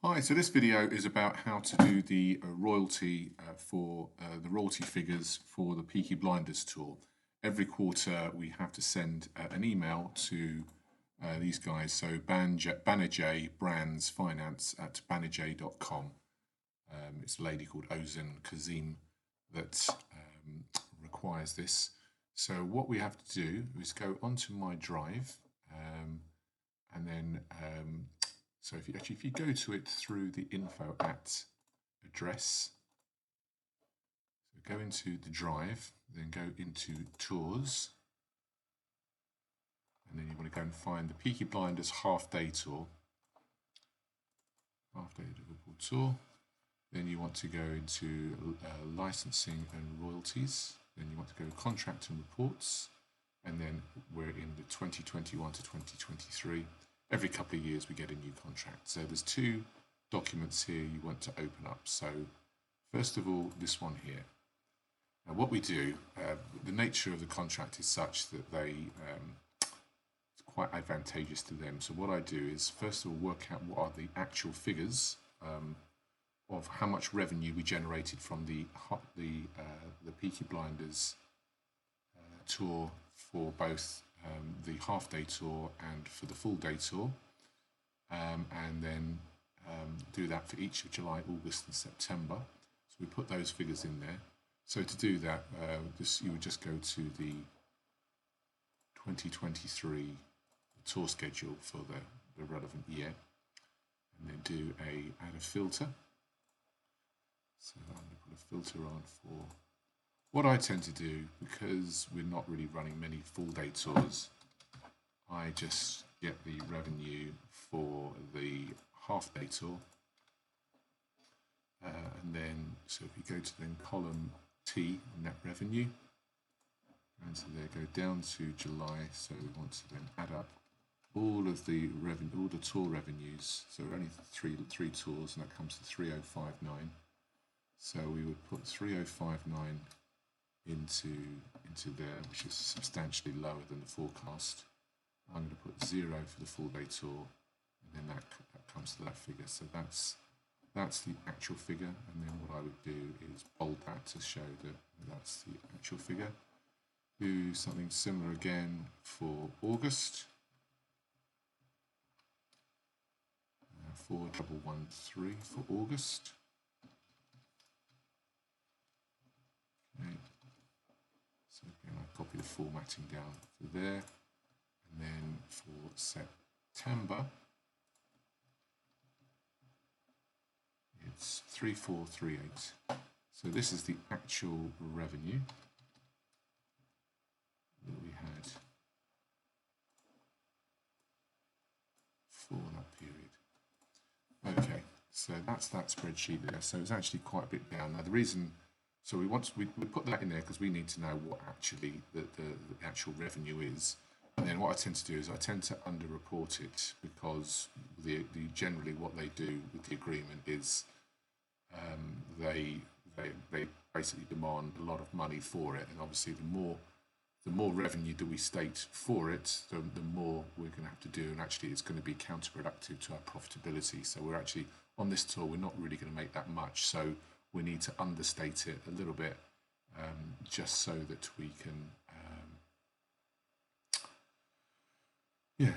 Hi, so this video is about how to do the royalty for the royalty figures for the Peaky Blinders tour. Every quarter we have to send an email to these guys, so Banijay Brands Finance at banijay.com. It's a lady called Ozen Kazim that requires this. So what we have to do is go onto my drive and then so if you go to it through the info at address, so go into the drive, then go into tours, and then you want to go and find the Peaky Blinders half-day tour. Half-day Liverpool tour. Then you want to go into licensing and royalties. Then you want to go to contract and reports, and then we're in the 2021 to 2023. Every couple of years we get a new contract. So there's two documents here you want to open up. So first of all, this one here. Now what we do, the nature of the contract is such that it's quite advantageous to them. So what I do is first of all work out what are the actual figures of how much revenue we generated from the Peaky Blinders tour for both the half-day tour and for the full-day tour, and then do that for each of July, August and September. So we put those figures in there. So to do that, you would just go to the 2023 tour schedule for the relevant year, and then do add a filter. So I'm going to put a filter on for what I tend to do, because we're not really running many full-day tours. I just get the revenue for the half-day tour, and then so if we go to then column T, net revenue, and so there, go down to July. So we want to then add up all of the revenue, all the tour revenues. So only three tours, and that comes to 3059. So we would put 3059 into there, which is substantially lower than the forecast. I'm going to put 0 for the full day tour, and then that comes to that figure. So that's the actual figure, and then what I would do is bold that to show that that's the actual figure. Do something similar again for August. 4113 for August. Okay. So again, I copy the formatting down for there, and then for September, it's 3438. So this is the actual revenue that we had for that period. Okay, so that's that spreadsheet there. So it's actually quite a bit down. Now the reason, so we put that in there because we need to know what actually the actual revenue is. And then what I tend to do is I tend to underreport it, because generally what they do with the agreement is they basically demand a lot of money for it, and obviously the more revenue that we state for it, the more we're going to have to do, and actually it's going to be counterproductive to our profitability. So we're actually on this tour, we're not really going to make that much. So we need to understate it a little bit, just so that we can,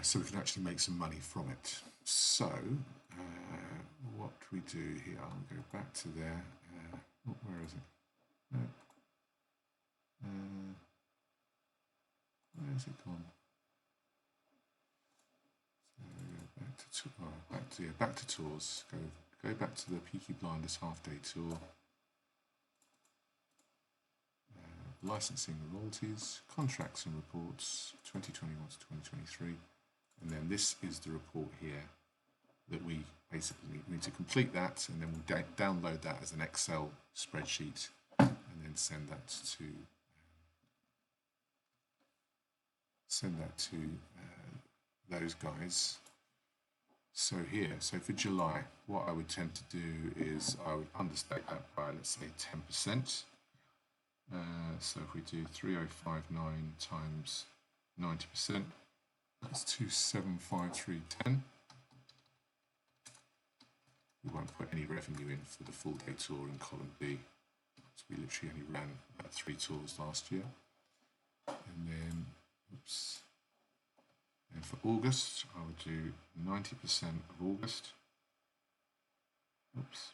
so we can actually make some money from it. So what we do here, I'll go back to there. Where is it? No. Where's it gone? So back to tours. Go back to the Peaky Blinders half-day tour. Licensing and royalties, contracts and reports, 2021 to 2023, and then this is the report here that we basically need to complete that, and then we'll download that as an Excel spreadsheet, and then send that to those guys. So here, so for July, what I would tend to do is I would understate that by, let's say, 10%. So if we do 3059 times 90%, that's 275310. won't put any revenue in for the full day tour in column B. So we literally only ran about 3 tours last year. And then, oops. And for August, I would do 90% of August. Oops.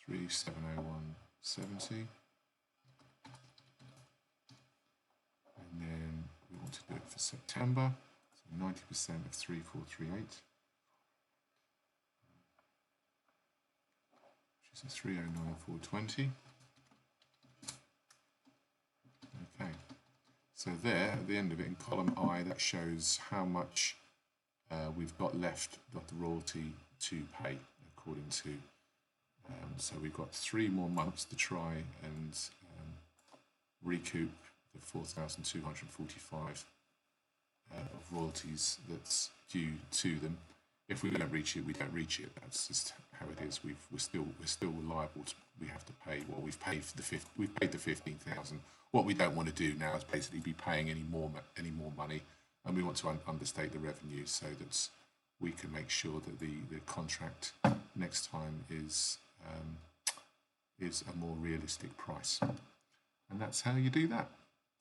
3701.70. And then we want to do it for September. So 90% of 3438. Which is a 309420. Okay. So there, at the end of it, in column I, that shows how much we've got left of the royalty to pay, according to. So we've got 3 more months to try and recoup the 4,245 of royalties that's due to them. If we don't reach it, we don't reach it. That's just how it is. We're still liable to. We have to pay. Well, we've paid the 15,000. What we don't want to do now is basically be paying any more money, and we want to understate the revenue so that we can make sure that the contract next time is a more realistic price. And that's how you do that.